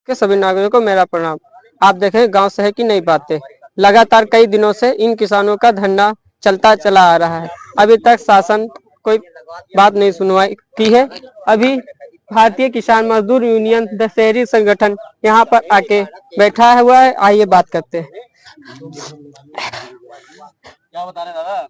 के सभी नागरिकों को मेरा प्रणाम। आप देखें गांव शहर की नई बातें। लगातार कई दिनों से इन किसानों का धरना चलता चला आ रहा है। अभी तक शासन कोई बात नहीं सुनवाई की है। अभी भारतीय किसान मजदूर यूनियन दशहरी संगठन यहाँ पर आके बैठा हुआ है। आइए बात करते हैं। क्या बता रहे दादा?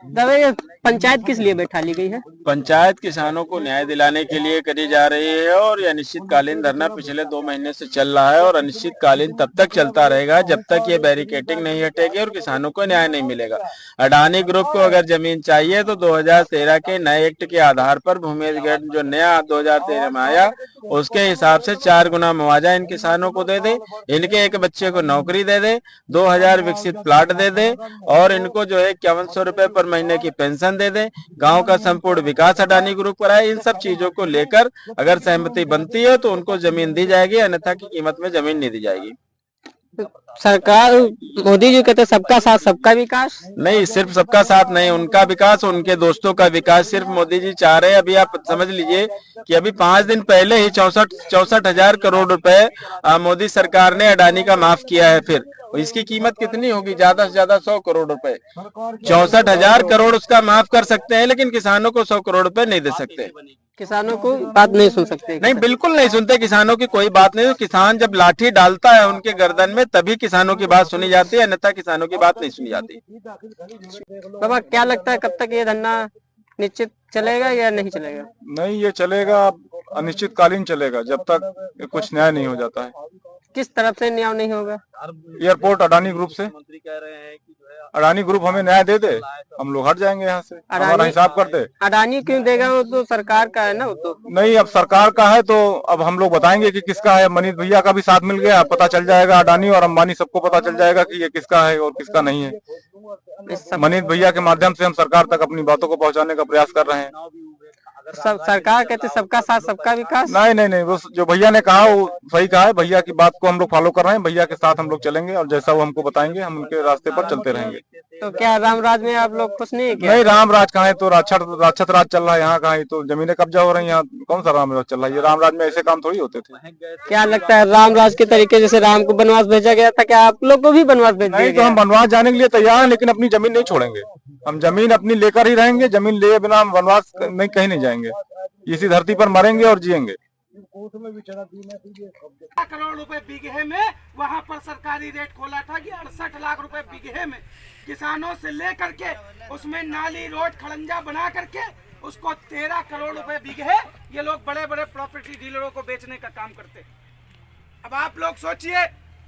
दादा, ये पंचायत किस लिए बैठा ली गई है? पंचायत किसानों को न्याय दिलाने के लिए करी जा रही है और यह अनिश्चितकालीन धरना पिछले 2 महीने से चल रहा है और अनिश्चितकालीन तब तक चलता रहेगा जब तक ये बैरिकेटिंग नहीं हटेगी और किसानों को न्याय नहीं मिलेगा। अडानी ग्रुप को अगर जमीन चाहिए तो 2013 के नए एक्ट के आधार पर भूमि अधिग्रहण जो नया 2013 में आया उसके हिसाब से 4 गुना मुआवजा इन किसानों को दे दे, इनके एक बच्चे को नौकरी दे दे, 2000 विकसित प्लाट दे दे और इनको जो है 5100 रुपए पर महीने की पेंशन दे दे। गांव का संपूर्ण विकास अडानी ग्रुप कराए। इन सब चीजों को लेकर अगर सहमति बनती है तो उनको जमीन दी जाएगी, अन्यथा की कीमत में जमीन नहीं दी जाएगी। सरकार मोदी जी कहते सबका साथ सबका विकास। नहीं, सिर्फ सबका साथ नहीं, उनका विकास, उनके दोस्तों का विकास सिर्फ मोदी जी चाह रहे हैं। अभी आप समझ लीजिए कि अभी 5 दिन पहले ही 64,000 करोड़ रुपए मोदी सरकार ने अडानी का माफ किया है। फिर इसकी कीमत कितनी होगी? ज्यादा से ज्यादा 100 करोड़ रुपए। 64,000 करोड़ उसका माफ कर सकते हैं, लेकिन किसानों को 100 करोड़ रुपए नहीं दे सकते। किसानों को बात नहीं सुन सकते? नहीं, बिल्कुल नहीं सुनते। किसानों की कोई बात नहीं। किसान जब लाठी डालता है उनके गर्दन में तभी किसानों की बात सुनी जाती है, अन्यथा किसानों की बात नहीं सुनी जाती। बाबा, क्या लगता है कब तक ये धरना निश्चित चलेगा या नहीं चलेगा? नहीं, ये चलेगा, अनिश्चितकालीन चलेगा जब तक कुछ न्याय नहीं हो जाता है। किस तरफ से न्याय नहीं होगा? एयरपोर्ट अडानी ग्रुप से। अडानी ग्रुप हमें न्याय दे दे, हम लोग हट जाएंगे यहाँ से, हमारा हिसाब कर दे। अडानी क्यों देगा? वो तो सरकार का है ना। वो तो नहीं, अब सरकार का है तो अब हम लोग बताएंगे कि किसका है। मनीष भैया का भी साथ मिल गया, पता चल जाएगा। अडानी और अंबानी सबको पता चल जाएगा कि ये किसका है और किसका नहीं है। मनीष भैया के माध्यम से हम सरकार तक अपनी बातों को पहुँचाने का प्रयास कर रहे हैं। सरकार कहते सबका साथ सबका विकास। नहीं नहीं नहीं, वो जो भैया ने कहा वो सही कहा है। भैया की बात को हम लोग फॉलो कर रहे हैं। भैया के साथ हम लोग चलेंगे और जैसा वो हमको बताएंगे हम उनके रास्ते पर चलते रहेंगे। तो क्या रामराज में आप लोग खुश नहीं? नहीं, राम राज कहाँ है? तो राक्षस राज चल रहा है यहाँ। कहाँ है? तो जमीनें कब्जा हो रही है यहाँ। कौन सा राम राज चल रहा है? ये राम राज में ऐसे काम थोड़ी होते थे। क्या लगता है रामराज के तरीके जैसे राम को वनवास भेजा गया था, क्या आप लोग को भी वनवास भेज दिया? नहीं, तो हम वनवास जाने के लिए तैयार हैं, लेकिन अपनी जमीन नहीं छोड़ेंगे। हम जमीन अपनी लेकर ही रहेंगे। जमीन लिए बिना हम वनवास नहीं, कहीं नहीं जाएंगे। इसी धरती पर मरेंगे और जिएंगे। करोड़ रुपए बीघे में वहां पर सरकारी रेट खोला था कि 68 लाख रुपए बीघे में किसानों से लेकर के उसमें नाली रोड खड़ंजा बना करके उसको 13 करोड़ रुपए बीघे ये लोग बड़े बड़े प्रॉपर्टी डीलरों को बेचने का काम करते। अब आप लोग सोचिए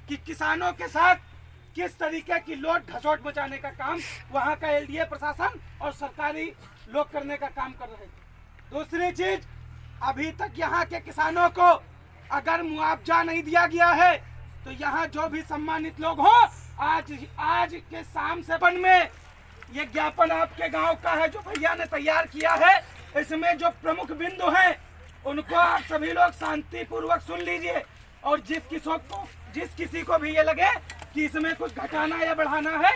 कि किसानों के साथ किस तरीके की लोट घसोट बचाने का काम वहां का एलडीए प्रशासन और सरकारी लोग करने का काम कर रहे थे। दूसरी चीज, अभी तक यहाँ के किसानों को अगर मुआवजा नहीं दिया गया है तो यहाँ जो भी सम्मानित लोग हो, आज के शाम से बन में ये ज्ञापन आपके गांव का है जो भैया ने तैयार किया है। इसमें जो प्रमुख बिंदु हैं उनको आप सभी लोग शांति पूर्वक सुन लीजिए और जिस किसी को भी ये लगे कि इसमें कुछ घटाना या बढ़ाना है,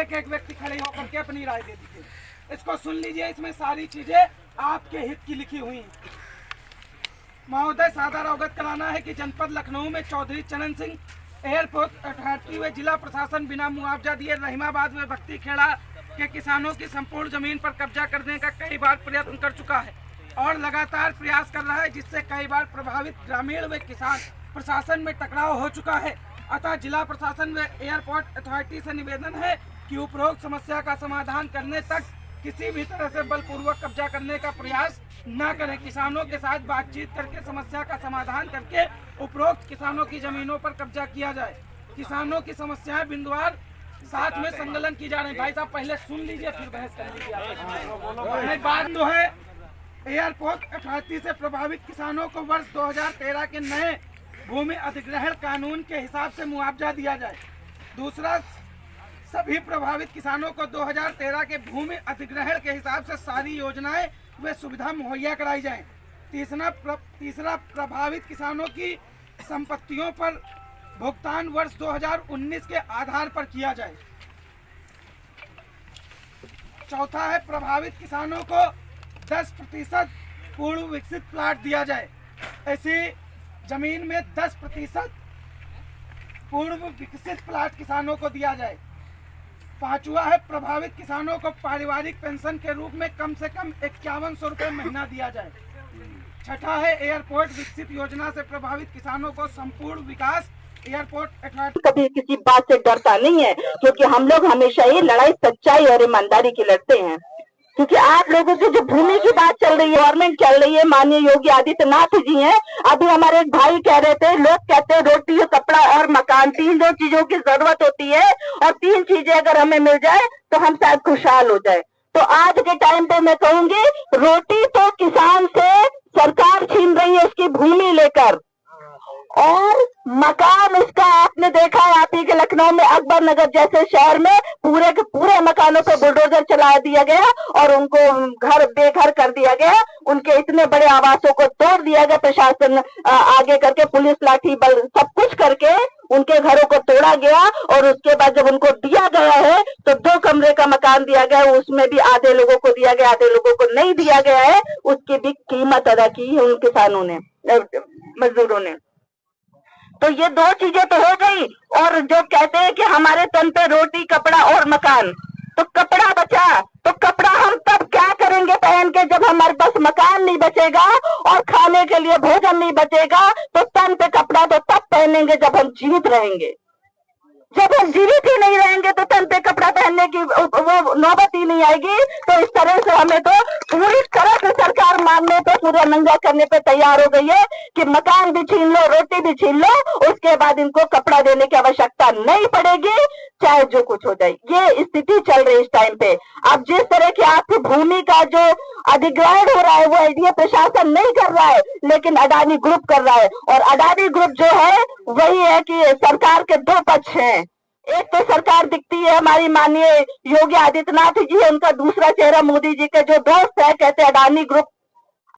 एक व्यक्ति खड़े होकर के अपनी राय दे दीजिए। इसको सुन लीजिए। इसमें सारी चीजें आपके हित की लिखी हुई हैं। महोदय, सादर अवगत कराना है कि जनपद लखनऊ में चौधरी चरण सिंह एयरपोर्ट अथॉरिटी व जिला प्रशासन बिना मुआवजा दिए रहीमाबाद में भक्ति खेड़ा के किसानों की संपूर्ण जमीन पर कब्जा करने का कई बार प्रयत्न कर चुका है और लगातार प्रयास कर रहा है, जिससे कई बार प्रभावित ग्रामीण व किसान प्रशासन में टकराव हो चुका है। अतः जिला प्रशासन व एयरपोर्ट अथॉरिटी से निवेदन है कि उपरोक्त समस्या का समाधान करने तक किसी भी तरह से बलपूर्वक कब्जा करने का प्रयास न करें। किसानों के साथ बातचीत करके समस्या का समाधान करके उपरोक्त किसानों की जमीनों पर कब्जा किया जाए। किसानों की समस्याएं बिंदुवार साथ में संकलन की जा रही है। भाई साहब, पहले सुन लीजिए फिर बहस कर लीजिए। बात तो है, एयरपोर्ट अथॉरिटी से प्रभावित किसानों को वर्ष 2013 के नए भूमि अधिग्रहण कानून के हिसाब से मुआवजा दिया जाए। दूसरा, सभी प्रभावित किसानों को 2013 के भूमि अधिग्रहण के हिसाब से सारी योजनाएं व सुविधा मुहैया कराई जाए। तीसरा, प्रभावित किसानों की संपत्तियों पर भुगतान वर्ष 2019 के आधार पर किया जाए। चौथा है, प्रभावित किसानों को 10% पूर्ण विकसित प्लाट दिया जाए। ऐसी जमीन में 10% पूर्व विकसित प्लाट किसानों को दिया जाए। 5वां है प्रभावित किसानों को पारिवारिक पेंशन के रूप में कम से कम 5100 रुपए महीना दिया जाए। 6ठा है एयरपोर्ट विकसित योजना से प्रभावित किसानों को संपूर्ण विकास एयरपोर्ट अथॉरिटी। कभी किसी बात से डरता नहीं है, क्योंकि हम लोग हमेशा ही लड़ाई सच्चाई और ईमानदारी की लड़ते हैं। क्योंकि आप लोगों की जो भूमि की बात चल रही है, गवर्नमेंट चल रही है, माननीय योगी आदित्यनाथ जी हैं। अभी हमारे एक भाई कह रहे थे, लोग कहते हैं रोटी, कपड़ा और मकान, 3 चीजों की जरूरत होती है और 3 चीजें अगर हमें मिल जाए तो हम शायद खुशहाल हो जाए। तो आज के टाइम पे मैं कहूंगी, रोटी तो किसान से सरकार छीन रही है उसकी भूमि लेकर, और मकान उसका आपने देखा है, आप ही के लखनऊ में अकबर नगर जैसे शहर में पूरे के पूरे मकानों पे बुलडोजर चला दिया गया और उनको घर बेघर कर दिया गया। उनके इतने बड़े आवासों को तोड़ दिया गया, प्रशासन आगे करके, पुलिस लाठी बल सब कुछ करके उनके घरों को तोड़ा गया। और उसके बाद जब उनको दिया गया है तो 2 कमरे का मकान दिया गया, उसमें भी आधे लोगों को दिया गया, आधे लोगों को नहीं दिया गया है। उसकी भी कीमत अदा की है उन किसानों ने, मजदूरों ने। तो ये 2 चीजें तो हो गई। और जो कहते हैं कि हमारे तन पे रोटी, कपड़ा और मकान, तो कपड़ा बचा तो कपड़ा हम तब क्या करेंगे पहन के, जब हमारे पास मकान नहीं बचेगा और खाने के लिए भोजन नहीं बचेगा। तो तन पे कपड़ा तो तब पहनेंगे जब हम जीवित रहेंगे। जब हम जीवित ही नहीं रहेंगे तो तन पे कपड़ा पहनने की वो नौबत ही नहीं आएगी। तो इस तरह से हमें तो पूरी तरह से सरकार मानने पे, पूरा नंगा करने पे तैयार हो गई है कि मकान भी छीन लो, रोटी भी छीन लो, उसके बाद इनको कपड़ा देने की आवश्यकता नहीं पड़ेगी, चाहे जो कुछ हो जाए। ये स्थिति चल रही है इस टाइम पे। अब जिस तरह की आपकी भूमि का जो अधिग्रहण हो रहा है वो एनडीए प्रशासन नहीं कर रहा है, लेकिन अडानी ग्रुप कर रहा है। और अडानी ग्रुप जो है वही है कि सरकार के 2 पक्ष हैं। एक तो सरकार दिखती है हमारी माननीय योगी आदित्यनाथ जी है, उनका दूसरा चेहरा मोदी जी के जो दोस्त है, कहते हैं अडानी ग्रुप